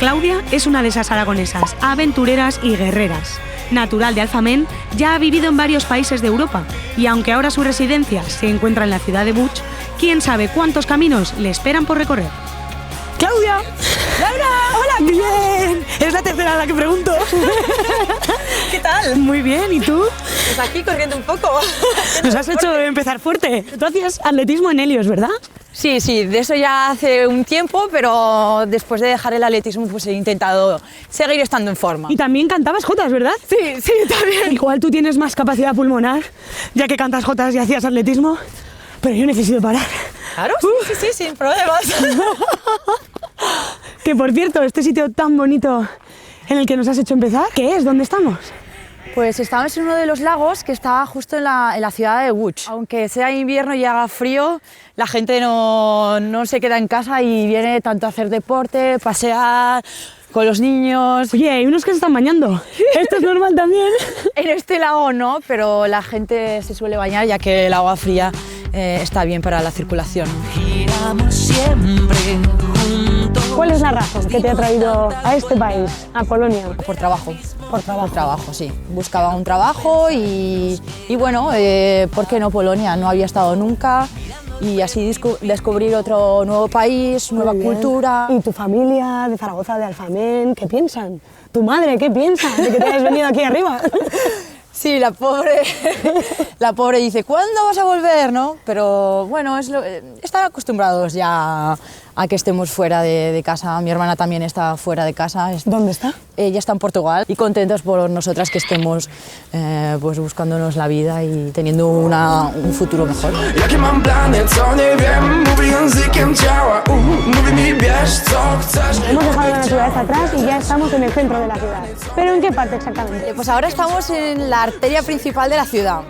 Claudia es una de esas aragonesas, aventureras y guerreras. Natural de Alfamén, ya ha vivido en varios países de Europa y aunque ahora su residencia se encuentra en la ciudad de Buch, quién sabe cuántos caminos le esperan por recorrer. ¡Claudia! ¡Laura! ¡Hola! ¡Bien! Es la tercera a la que pregunto. ¿Qué tal? Muy bien, ¿y tú? Pues aquí corriendo un poco. Nos has hecho empezar fuerte. Tú hacías atletismo en Helios, ¿verdad? Sí, de eso ya hace un tiempo, pero después de dejar el atletismo pues he intentado seguir estando en forma. Y también cantabas jotas, ¿verdad? Sí, también. Igual tú tienes más capacidad pulmonar, ya que cantas jotas y hacías atletismo, pero yo necesito parar. Claro, sí, sin problemas. Que por cierto, este sitio tan bonito en el que nos has hecho empezar, ¿qué es? ¿Dónde estamos? Pues estamos en uno de los lagos que está justo en la ciudad de Buch. Aunque sea invierno y haga frío, la gente no se queda en casa y viene tanto a hacer deporte, pasear con los niños. Oye, hay unos que se están bañando. ¿Esto es normal también? En este lago no, pero la gente se suele bañar ya que el agua fría está bien para la circulación. Giramos siempre juntos. ¿Cuál es la razón que te ha traído a este país, a Polonia? Por trabajo. Por trabajo. Por trabajo, sí. Buscaba un trabajo y bueno, ¿por qué no Polonia? No había estado nunca y así descubrir otro nuevo país, nueva cultura. ¿Y tu familia de Zaragoza, de Alfamén, qué piensan? ¿Tu madre qué piensa de que te hayas venido aquí arriba? Sí, la pobre dice, ¿cuándo vas a volver? ¿No? Pero bueno, están acostumbrados ya a que estemos fuera de casa. Mi hermana también está fuera de casa. ¿Dónde está? Ella está en Portugal y contentos por nosotras que estemos pues buscándonos la vida y teniendo un futuro mejor. Hemos dejado la naturaleza atrás y ya estamos en el centro de la ciudad. ¿Pero en qué parte exactamente? Pues ahora estamos en la arteria principal de la ciudad.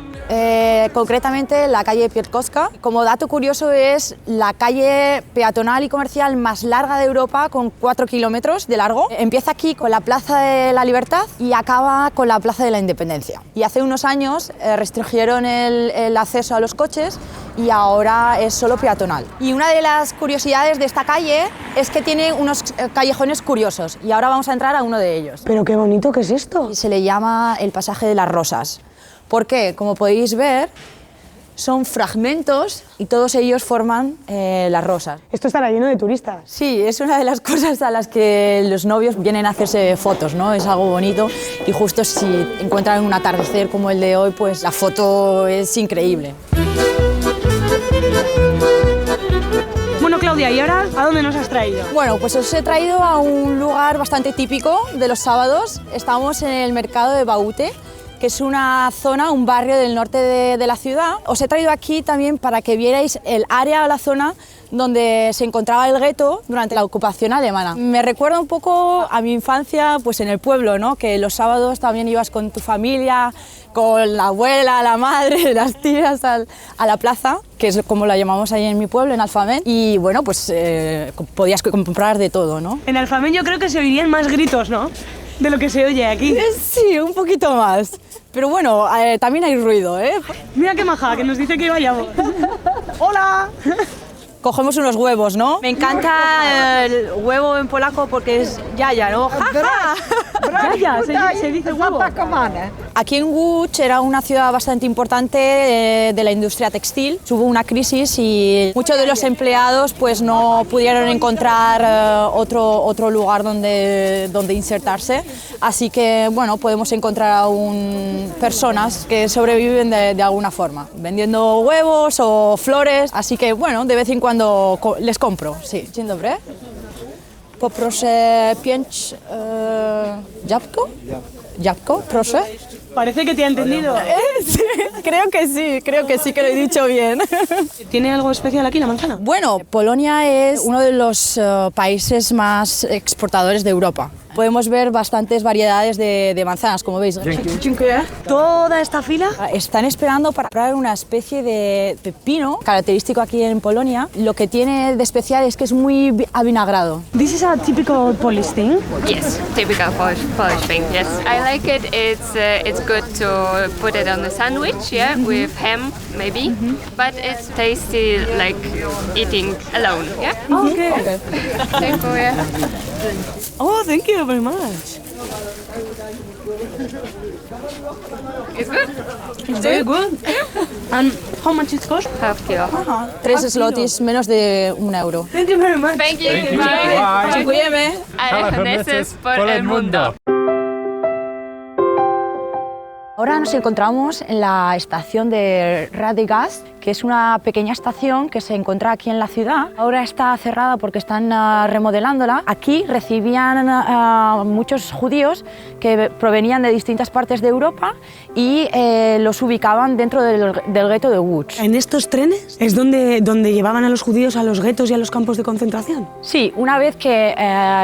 Concretamente la calle Piotrkowska. Como dato curioso es la calle peatonal y comercial más larga de Europa con 4 kilómetros de largo. Empieza aquí con la Plaza de la Libertad y acaba con la Plaza de la Independencia. Y hace unos años restringieron el acceso a los coches y ahora es solo peatonal. Y una de las curiosidades de esta calle es que tiene unos callejones curiosos y ahora vamos a entrar a uno de ellos. Pero qué bonito que es esto. Se le llama el pasaje de las rosas. Porque, como podéis ver, son fragmentos y todos ellos forman las rosas. Esto estará lleno de turistas. Sí, es una de las cosas a las que los novios vienen a hacerse fotos, ¿no? Es algo bonito y justo si encuentran un atardecer como el de hoy, pues la foto es increíble. Bueno, Claudia, ¿y ahora a dónde nos has traído? Bueno, pues os he traído a un lugar bastante típico de los sábados. Estamos en el mercado de Baute, que es una zona, un barrio del norte de la ciudad. Os he traído aquí también para que vierais el área o la zona donde se encontraba el gueto durante la ocupación alemana. Me recuerda un poco a mi infancia pues en el pueblo, ¿no? Que los sábados también ibas con tu familia, con la abuela, la madre, las tías a la plaza, que es como la llamamos ahí en mi pueblo, en Alfamén, y bueno, pues podías comprar de todo, ¿no? En Alfamén yo creo que se oirían más gritos, ¿no? De lo que se oye aquí. Sí, un poquito más. Pero bueno, también hay ruido, ¿eh? Mira qué maja, que nos dice que vayamos. ¡Hola! Cogemos unos huevos, ¿no? Me encanta el huevo en polaco porque es yaya, ¿no? Yaya, se dice huevo. Aquí en Łódź era una ciudad bastante importante de la industria textil. Hubo una crisis y muchos de los empleados pues no pudieron encontrar otro lugar donde insertarse. Así que bueno, podemos encontrar aún personas que sobreviven de alguna forma, vendiendo huevos o flores. Así que bueno, de vez en cuando les compro, sí. Dzień dobry. Poproszę 5 jabłko, proszę. Parece que te ha entendido. Sí, creo que sí que lo he dicho bien. ¿Tiene algo especial aquí la manzana? Bueno, Polonia es uno de los países más exportadores de Europa. Podemos ver bastantes variedades de manzanas, como veis. ¿Toda esta fila? Están esperando para comprar una especie de pepino característico aquí en Polonia. Lo que tiene de especial es que es muy avinagrado. This is a typical Polish thing. Yes, typical Polish thing. Yes, I like it. It's it's good to put it on a sandwich, yeah, with ham maybe, but it's tasty like eating alone, yeah. Okay. Thank you, yeah. Oh, thank you very much. It's good. It's very good. And how much it cost? Half kilo. 3 zlotys, menos de €1. Thank you very much. Thank you. you. Bye. Dziękujemy. Aragoneses por el mundo. Ahora nos encontramos en la estación de Radegast, que es una pequeña estación que se encuentra aquí en la ciudad. Ahora está cerrada porque están remodelándola. Aquí recibían muchos judíos que provenían de distintas partes de Europa y los ubicaban dentro del gueto de Łódź. ¿En estos trenes es donde llevaban a los judíos a los guetos y a los campos de concentración? Sí, una vez que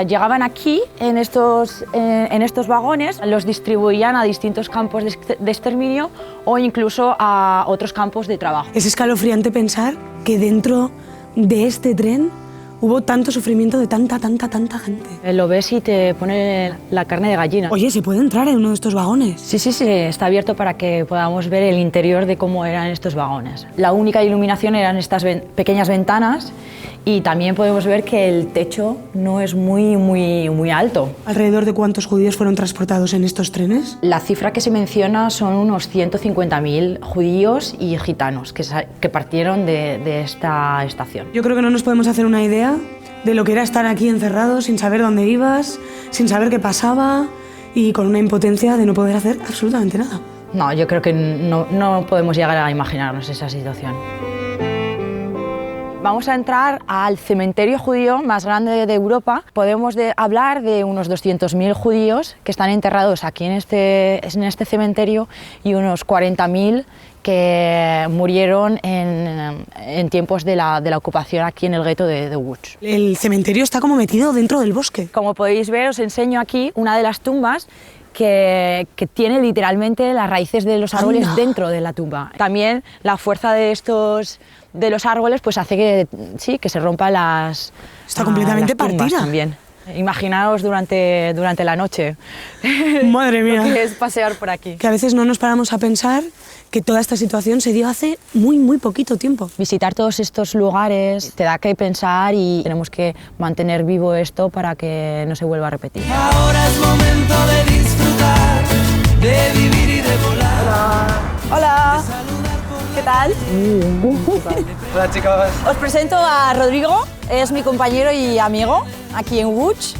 llegaban aquí, en estos vagones, los distribuían a distintos campos de exterminio o incluso a otros campos de trabajo. Es escalofriante pensar que dentro de este tren hubo tanto sufrimiento de tanta gente. Lo ves y te pone la carne de gallina. Oye, ¿se puede entrar en uno de estos vagones? Sí, está abierto para que podamos ver el interior de cómo eran estos vagones. La única iluminación eran estas pequeñas ventanas y también podemos ver que el techo no es muy alto. ¿Alrededor de cuántos judíos fueron transportados en estos trenes? La cifra que se menciona son unos 150.000 judíos y gitanos que partieron de esta estación. Yo creo que no nos podemos hacer una idea de lo que era estar aquí encerrado sin saber dónde ibas, sin saber qué pasaba y con una impotencia de no poder hacer absolutamente nada. No, yo creo que no podemos llegar a imaginarnos esa situación. Vamos a entrar al cementerio judío más grande de Europa. Podemos hablar de unos 200.000 judíos que están enterrados aquí en este cementerio y unos 40.000 que murieron en tiempos de la ocupación aquí en el gueto de Łódź. El cementerio está como metido dentro del bosque. Como podéis ver, os enseño aquí una de las tumbas que tiene literalmente las raíces de los árboles dentro de la tumba. También la fuerza de los árboles pues hace que se rompan las Está completamente las tumbas partida. También. Imaginaos durante la noche. Madre mía. Lo que es pasear por aquí. Que a veces no nos paramos a pensar que toda esta situación se dio hace muy poquito tiempo. Visitar todos estos lugares te da que pensar y tenemos que mantener vivo esto para que no se vuelva a repetir. Ahora es momento de disfrutar, de vivir y de volar. Hola. ¿Qué tal? Hola chicos. Os presento a Rodrigo, es mi compañero y amigo aquí en Łódź.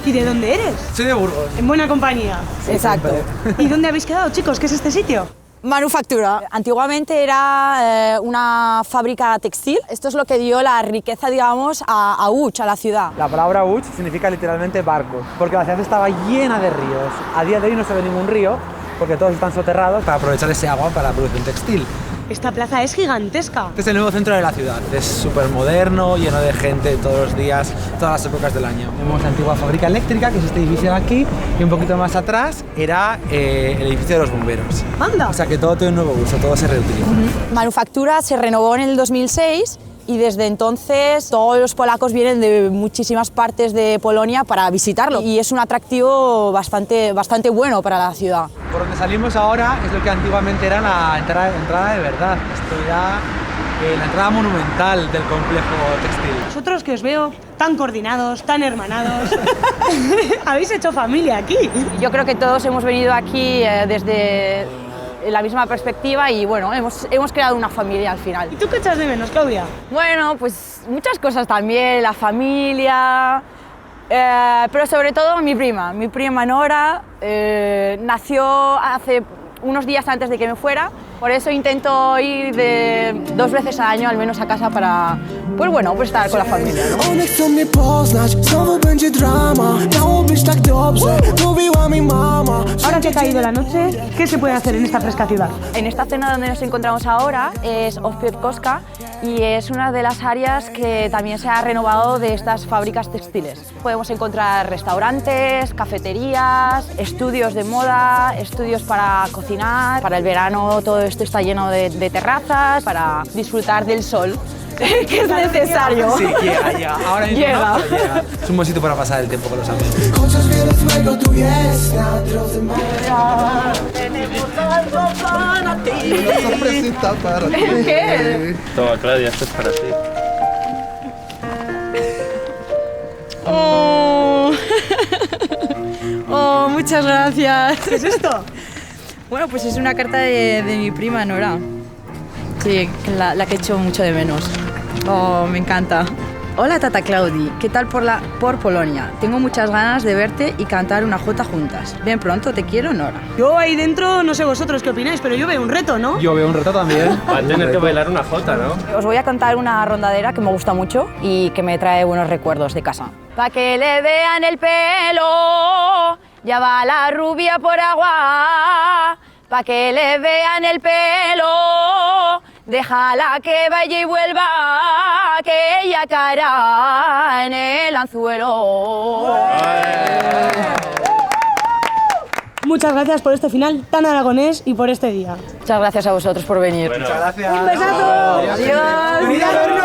¿Y de dónde eres? Soy de Burgos. En buena compañía. Exacto. ¿Y dónde habéis quedado, chicos? ¿Qué es este sitio? Manufactura. Antiguamente era una fábrica textil. Esto es lo que dio la riqueza, digamos, a Łódź, a la ciudad. La palabra Łódź significa literalmente barco, porque la ciudad estaba llena de ríos. A día de hoy no se ve ningún río, porque todos están soterrados para aprovechar ese agua para la producción textil. Esta plaza es gigantesca. Este es el nuevo centro de la ciudad, es súper moderno, lleno de gente todos los días, todas las épocas del año. Tenemos la antigua fábrica eléctrica, que es este edificio de aquí, y un poquito más atrás era el edificio de los bomberos. ¡Anda! O sea que todo tiene un nuevo uso, todo se reutiliza. Manufactura se renovó en el 2006 y desde entonces todos los polacos vienen de muchísimas partes de Polonia para visitarlo y es un atractivo bastante bueno para la ciudad. Por donde salimos ahora es lo que antiguamente era la entrada de verdad. Esto era la entrada monumental del complejo textil. Vosotros que os veo tan coordinados, tan hermanados, habéis hecho familia aquí. Yo creo que todos hemos venido aquí desde la misma perspectiva y bueno, hemos creado una familia al final. ¿Y tú qué echas de menos, Claudia? Bueno, pues muchas cosas también, la familia, pero sobre todo mi prima Nora, nació hace unos días antes de que me fuera, por eso intento ir 2 veces al año al menos a casa para, pues bueno, pues estar con la familia, ¿no? Ahora que ha caído la noche, ¿qué se puede hacer en esta fresca ciudad? En esta zona donde nos encontramos ahora es Oświęcimia y es una de las áreas que también se ha renovado de estas fábricas textiles. Podemos encontrar restaurantes, cafeterías, estudios de moda, estudios para cocinar. Para el verano todo esto está lleno de terrazas para disfrutar del sol. que es necesario. Sí, llega. Ahora mismo Llega. no, pero llega. Es un buen sitio para pasar el tiempo con los amigos. Escuchas bien el fuego, tu fiesta de los demás. Una sorpresita para ti. ¿Qué? Toma, Claudia, esto es para ti. Oh. Oh, muchas gracias. ¿Qué es esto? Bueno, pues es una carta de mi prima Nora. Sí, la que echo mucho de menos. Oh, me encanta. Hola Tata Claudi, ¿qué tal por Polonia? Tengo muchas ganas de verte y cantar una jota juntas. Ven pronto, te quiero, Nora. Yo ahí dentro, no sé vosotros qué opináis, pero yo veo un reto, ¿no? Yo veo un reto también. Va a tener que bailar una jota, ¿no? Os voy a cantar una rondadera que me gusta mucho y que me trae buenos recuerdos de casa. Pa' que le vean el pelo, ya va la rubia por agua. Pa' que le vean el pelo, déjala que vaya y vuelva, que ella caerá en el anzuelo. Muchas gracias por este final tan aragonés y por este día. Muchas gracias a vosotros por venir. Bueno. Muchas gracias. ¡Un besazo! Adiós. Venid a vernos.